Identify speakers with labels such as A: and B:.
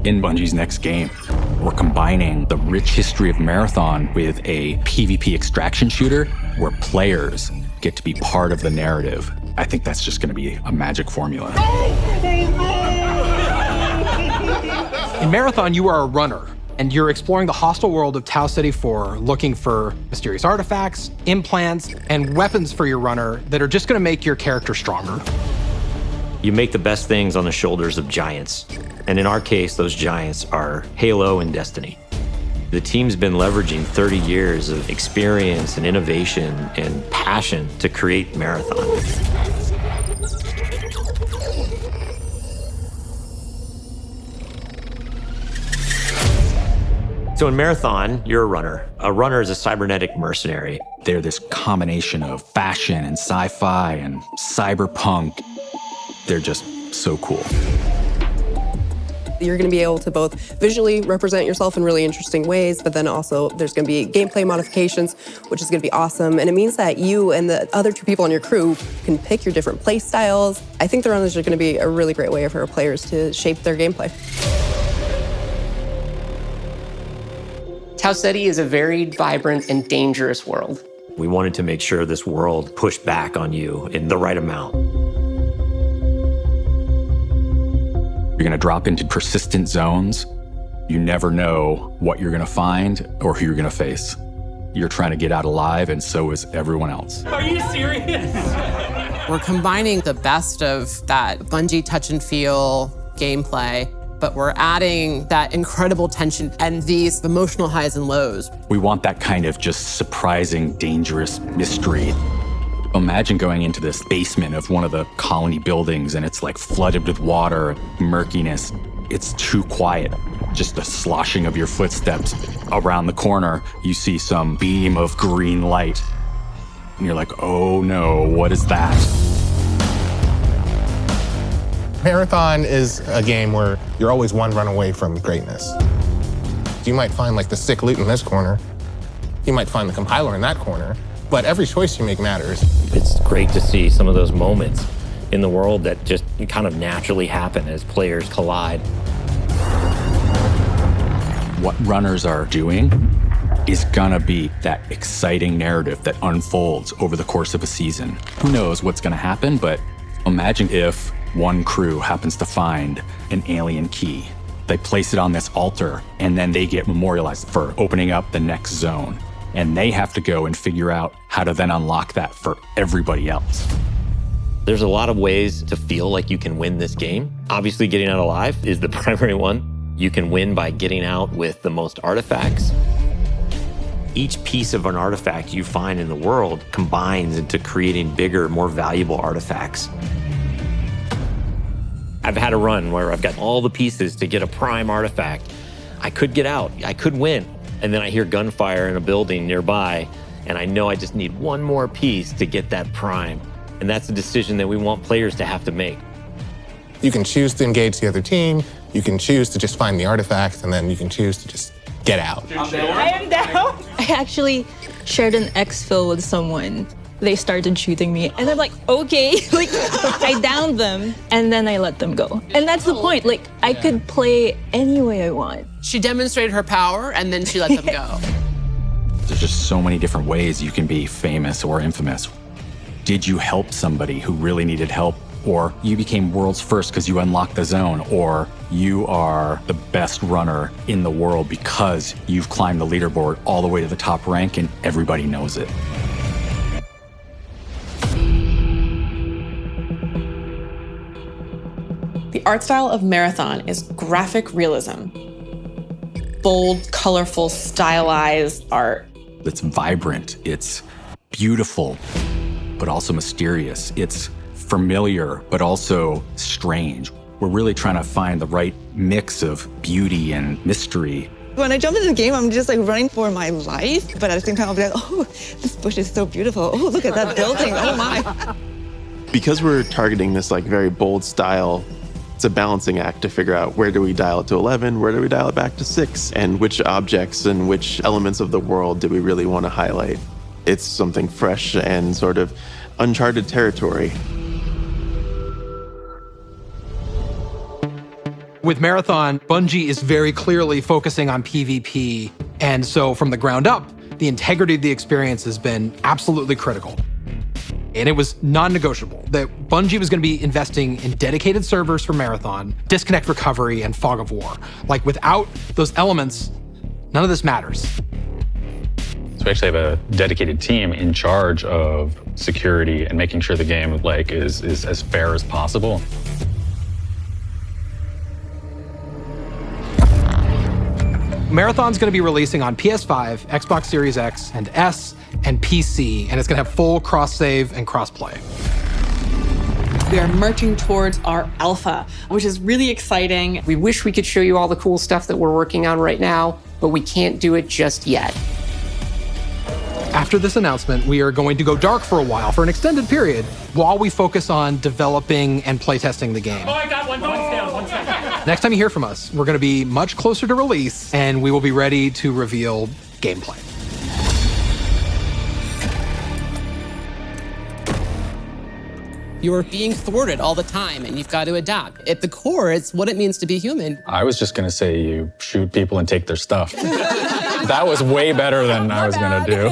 A: In Bungie's next game, we're combining the rich history of Marathon with a PvP extraction shooter where players get to be part of the narrative. I think that's just going to be a magic formula.
B: In Marathon, you are a runner, and you're exploring the hostile world of Tau City 4, looking for mysterious artifacts, implants, and weapons for your runner that are just going to make your character stronger.
C: You make the best things on the shoulders of giants. And in our case, those giants are Halo and Destiny. The team's been leveraging 30 years of experience and innovation and passion to create Marathon. So in Marathon, you're a runner. A runner is a cybernetic mercenary.
A: They're this combination of fashion and sci-fi and cyberpunk. They're just so cool.
D: You're going to be able to both visually represent yourself in really interesting ways, but then also there's going to be gameplay modifications, which is going to be awesome. And it means that you and the other two people on your crew can pick your different play styles. I think the runners are going to be a really great way for our players to shape their gameplay.
E: Tau City is a very vibrant and dangerous world.
C: We wanted to make sure this world pushed back on you in the right amount.
A: You're going to drop into persistent zones. You never know what you're going to find or who you're going to face. You're trying to get out alive, and so is everyone else.
E: Are you serious?
F: We're combining the best of that Bungie touch and feel gameplay, but we're adding that incredible tension and these emotional highs and lows.
A: We want that kind of just surprising, dangerous mystery. Imagine going into this basement of one of the colony buildings and it's like flooded with water, murkiness. It's too quiet. Just the sloshing of your footsteps. Around the corner, you see some beam of green light. And you're like, oh no, what is that?
G: Marathon is a game where you're always one run away from greatness. You might find like the sick loot in this corner. You might find the compiler in that corner. But every choice you make matters.
C: It's great to see some of those moments in the world that just kind of naturally happen as players collide.
A: What runners are doing is gonna be that exciting narrative that unfolds over the course of a season. Who knows what's gonna happen, but imagine if one crew happens to find an alien key. They place it on this altar, and then they get memorialized for opening up the next zone. And they have to go and figure out how to then unlock that for everybody else.
C: There's a lot of ways to feel like you can win this game. Obviously, getting out alive is the primary one. You can win by getting out with the most artifacts. Each piece of an artifact you find in the world combines into creating bigger, more valuable artifacts. I've had a run where I've got all the pieces to get a prime artifact. I could get out, I could win. And then I hear gunfire in a building nearby, and I know I just need one more piece to get that prime. And that's a decision that we want players to have to make.
G: You can choose to engage the other team, you can choose to just find the artifact, and then you can choose to just get out.
H: I am down. I actually shared an exfil with someone. They started shooting me, and I'm like, okay, like I downed them, and then I let them go. And that's the point, like I could play any way I want.
F: She demonstrated her power, and then she let them go.
A: There's just so many different ways you can be famous or infamous. Did you help somebody who really needed help? Or you became world's first because you unlocked the zone, or you are the best runner in the world because you've climbed the leaderboard all the way to the top rank and everybody knows it.
I: The art style of Marathon is graphic realism. Bold, colorful, stylized art.
A: It's vibrant, it's beautiful, but also mysterious. It's familiar, but also strange. We're really trying to find the right mix of beauty and mystery.
J: When I jump into the game, I'm just like running for my life, but at the same time, I'll be like, oh, this bush is so beautiful. Oh, look at that building, oh my.
K: Because we're targeting this like very bold style, it's a balancing act to figure out where do we dial it to 11, where do we dial it back to 6, and which objects and which elements of the world do we really want to highlight. It's something fresh and sort of uncharted
B: With Marathon, Bungie is very clearly focusing on PvP, and so from the ground up, the integrity of the experience has been absolutely critical. And it was non-negotiable that Bungie was going to be investing in dedicated servers for Marathon, disconnect recovery, and fog of war. Like, without those elements, none of this matters.
L: So we actually have a dedicated team in charge of security and making sure the game is as fair as possible.
B: Marathon's going to be releasing on PS5, Xbox Series X and S, and PC, and it's going to have full cross-save and cross-play.
I: We are marching towards our alpha, which is really exciting.
E: We wish we could show you all the cool stuff that we're working on right now, but we can't do it just yet.
B: After this announcement, we are going to go dark for a while, for an extended period, while we focus on developing and playtesting the game.
M: Oh, I got one. One's down. One second.
B: Next time you hear from us, we're going to be much closer to release, and we will be ready to reveal gameplay.
F: You're being thwarted all the time, and you've got to adapt. At the core, it's what it means to be human.
L: I was just gonna say you shoot people and take their stuff. That was way better than I was gonna do.